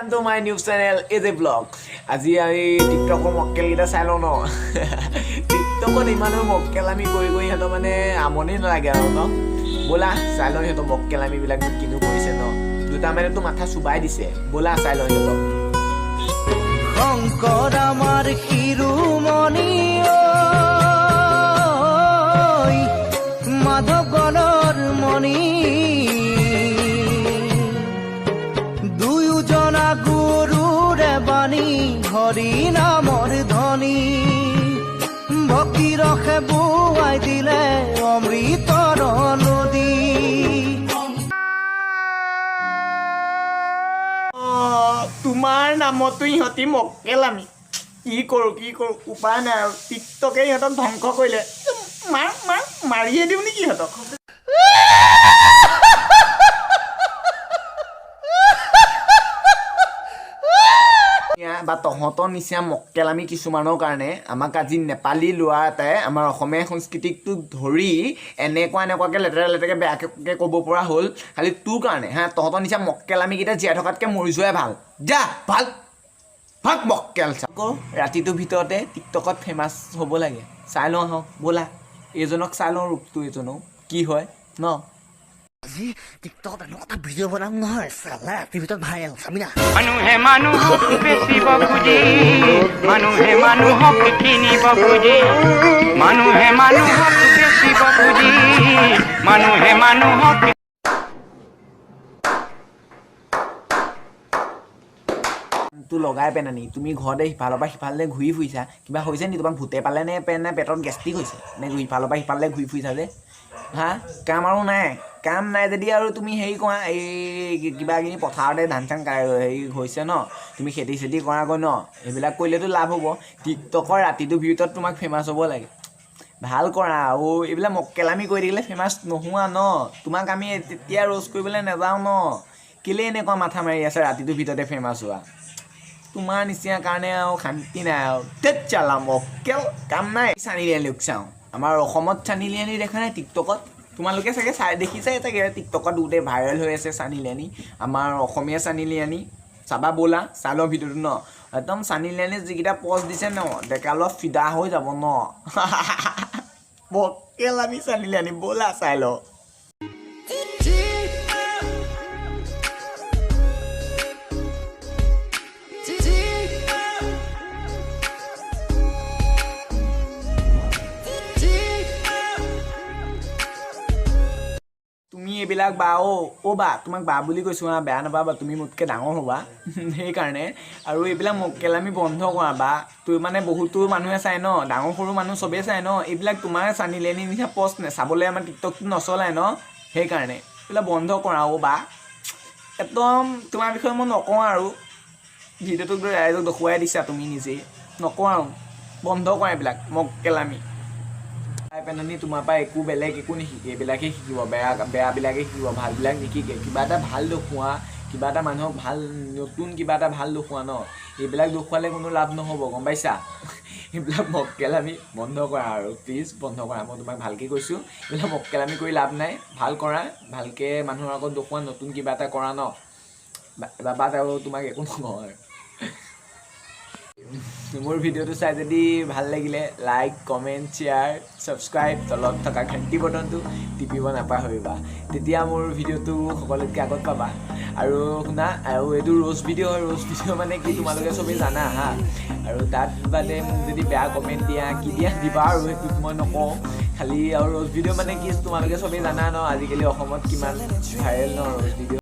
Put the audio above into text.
Welcome to my new channel, is a vlog. আজি আমি টিকটকৰ মক্কেল গিটা চাই লওঁ ন টিকটকত ইমানো মক্কেল আমি গৈ গৈ সিহঁতৰ মানে আমনি নালাগে আৰু ন ব'লা চাই লওঁ সিহঁতৰ মক্কেল আমি বিলাক কিনো কৰিছে ন দুটা মানে তো মাথা চুবাই দিছে ব'লা চাই লওঁ সিহঁতক শংকৰ আমাৰ শিৰোমণি মাধৱ গণৰ মণি দুয়োজনা গুৰুৰে বাণী হৰি নামৰ ধ্বনি ভক্তি ৰসে বোৱাই দিলে অমৃতৰ নদী তোমাৰ নামতো ইহঁতি মক্কেল আমি কি কৰোঁ উপায় নাই আৰু টিকটকে ইহঁতক ধ্বংস কৰিলে মাৰিয়ে দিওঁ নেকি ইহঁতক বা তহঁতৰ নিচিনা মক্কেল আমি কিছুমানৰ কাৰণে আমাক আজি নেপালী ল'ৰা এটাই আমাৰ অসমীয়া সংস্কৃতিকটো ধৰি এনেকুৱাকৈ লেতেৰাকৈ বেয়াকৈ ক'ব পৰা হ'ল খালি তোৰ কাৰণে হা তহঁতৰ নিচিনা মক্কেল আমিকেইটা জীয়াই থকাতকৈ মৰি যোৱাই ভাল যা ভাল ভাগ মক্কেল আকৌ ৰাতিটোৰ ভিতৰতে টিকটকত ফেমাছ হ'ব লাগে চাই লওঁ আহক ব'লা এইজনক চাই লওঁ ৰূপটো এইজনো কি হয় ন আজি টিকটকত এনেকুৱা ভিডিঅ' বনাম নহয় চালা ৰাতিৰ ভিতৰত ভাইৰেল চামিনা মানুহে মানুহক বেচিব খুজি মানুহে মানুহক কিনিব খুজি মানুহে মানুহক বেচিব খুজি মানুহে মানুহক তো লগাই পেনানি তুমি ঘৰতে সিফালৰ পৰা সিফালে ঘূৰি ফুৰিছা কিবা হৈছে নি তোমাক ভূতে পালে নে পেটত গেষ্ট্ৰিক হৈছে নে সিফালৰ পৰা সিফালে ঘূৰি ফুৰিছা যে হা কাম আৰু নাই কাম নাই যদি আৰু তুমি হেৰি কৰা এই কিবা কিনি পথাৰতে ধান চান হেৰি হৈছে ন তুমি খেতি চেতি কৰাগৈ ন সেইবিলাক কৰিলেতো লাভ হ'ব টিকটকৰ ৰাতিটোৰ ভিতৰত তোমাক ফেমাছ হ'ব লাগে ভাল কৰা আৰু এইবিলাক মক্কেলামি কৰি থাকিলে ফেমাছ নোহোৱা ন তোমাক আমি তেতিয়া ৰ'ষ্ট কৰিবলৈ নাযাওঁ ন কেলৈ এনেকুৱা মাথা মাৰি আছে ৰাতিটোৰ ভিতৰতে ফেমাছ হোৱা তোমাৰ নিচিনা কাৰণে আৰু শান্তি নাই আৰু তেত চালা মক্কেল কাম নাই চানি লিয়নিক চাওঁ আমাৰ অসমত চানি লিয়নি দেখা নাই টিকটকত তোমালোকে চাগে দেখিছাই চাগে টিকটকত গোটেই ভাইৰেল হৈ আছে চানি লিয়নি আমাৰ অসমীয়া চানি লিয়নি চাবা ব'লা চাই লওঁ ভিডিঅ'টো ন একদম চানি লিয়নি যিকেইটা পষ্ট দিছে ন ডেকালত ফিদা হৈ যাব ন মক্কেল আমি চানি লিয়নি ব'লা চাই লওঁ তুমি এইবিলাক বা অ' বা তোমাক বা বুলি কৈছোঁ হা বেয়া নাপাবা তুমি মোতকৈ ডাঙৰ হ'বা সেইকাৰণে আৰু এইবিলাক মক্কেলামি বন্ধ কৰা বা তোৰ মানে বহুতো মানুহে চাই ন ডাঙৰ সৰু মানুহ চবেই চাই ন এইবিলাক তোমাৰ চানি লিয়নি নিচিনা পষ্ট চাবলৈ আমাৰ টিকটকটো নচলায় ন সেইকাৰণে এইবিলাক বন্ধ কৰা অ' বা একদম তোমাৰ বিষয়ে মই নকওঁ আৰু ভিডিঅ'টোক ৰাইজক দেখুৱাই দিছা তুমি নিজেই নকওঁ আৰু বন্ধ কৰা এইবিলাক মক্কেলামি চাই পেনানি তোমাৰ পৰা একো বেলেগ একো নিশিকে এইবিলাকে শিকিব বেয়াবিলাকে শিকিব ভালবিলাক নিশিকে কিবা এটা ভাল দেখুওৱা কিবা এটা মানুহক ভাল নতুন কিবা এটা ভাল দেখুওৱা ন এইবিলাক দেখুৱালে কোনো লাভ নহ'ব গম পাইছা এইবিলাক মক্কেলামি বন্ধ কৰা আৰু প্লিজ বন্ধ কৰা মই তোমাক ভালকৈ কৈছোঁ এইবিলাক মক্কেলামি কৰি লাভ নাই ভাল কৰা ভালকৈ মানুহৰ আগত দেখুওৱা নতুন কিবা এটা কৰা ন বাবা আৰু তোমাক একো নকওঁ আৰু মোৰ ভিডিঅ'টো চাই যদি ভাল লাগিলে লাইক কমেণ্ট শ্বেয়াৰ ছাবস্ক্ৰাইব তলত থকা ঘণ্টি বটনটো টিপিব নাপাহৰিবা তেতিয়া মোৰ ভিডিঅ'টো সকলোতকৈ আগত পাবা আৰু শুনা আৰু এইটো ৰ'ষ্ট ভিডিঅ' হয় ৰ'ষ্ট ভিডিঅ' মানে কি তোমালোকে চবেই জানা হা আৰু তাত বাদে মোক যদি বেয়া কমেণ্ট দিয়া কি দিয়া দিবা আৰু সেইটোত মই নকওঁ খালি আৰু ৰ'ষ্ট ভিডিঅ' মানে কি তোমালোকে চবেই জানা ন আজিকালি অসমত কিমান ভাইৰেল ন ৰ'ষ্ট ভিডিঅ'